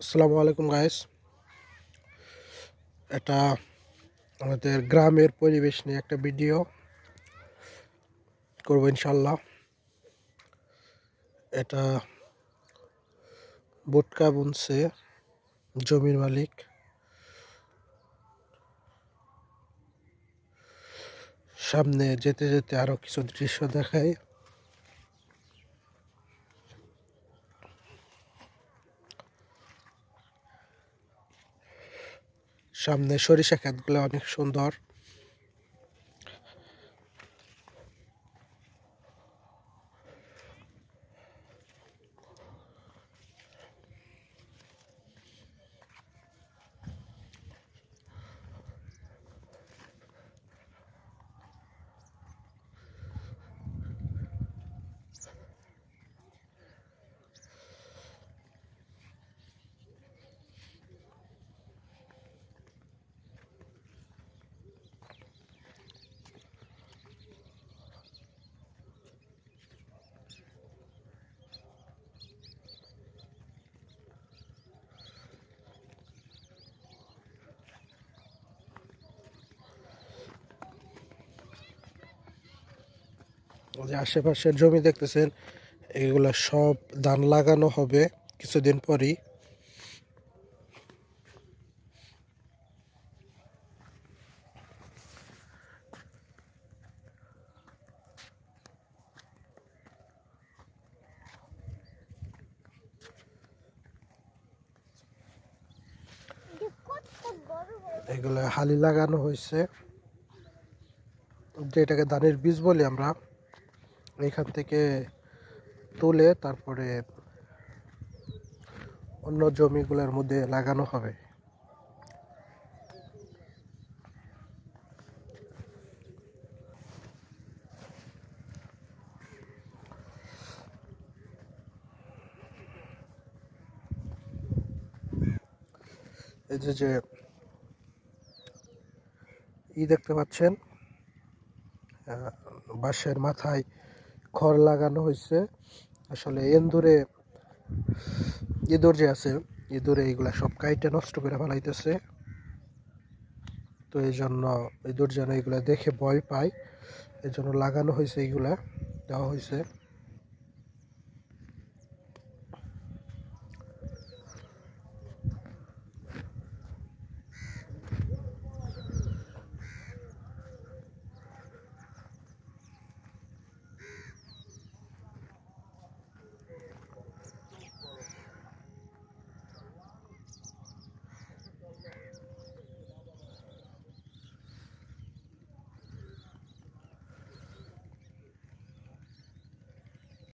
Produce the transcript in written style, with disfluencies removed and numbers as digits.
আসসালামু আলাইকুম গাইস। এটা আমাদের গ্রামের পরিবেশ নিয়ে একটা ভিডিও করব ইনশাল্লাহ। এটা বুটকা বুনছে জমির মালিক। সামনে যেতে যেতে আরো কিছু দৃশ্য দেখায়। সামনে সরিষা ক্ষেতগুলো অনেক সুন্দর। যে আশেপাশের জমি দেখতেছেন, এগুলা সব ধান লাগানো হবে কিছুদিন পরই। এগুলা হালি লাগানো হয়েছে, যেটাকে ধানের বীজ বলি আমরা। এখান থেকে তুলে তারপরে অন্য জমিগুলোর মধ্যে লাগানো হবে। এই যে দেখতে পাচ্ছেন, বাঁশের মাথায় খড় লাগানো হয়েছে। আসলে ইঁদুর যে আছে, ইঁদুরে এগুলা সব কাইটে নষ্ট করে ফেলাইতেছে। তো এই জন্য ইঁদুর যেন এগুলা দেখে ভয় পায়, এই জন্য লাগানো হয়েছে, এইগুলা দেওয়া হয়েছে।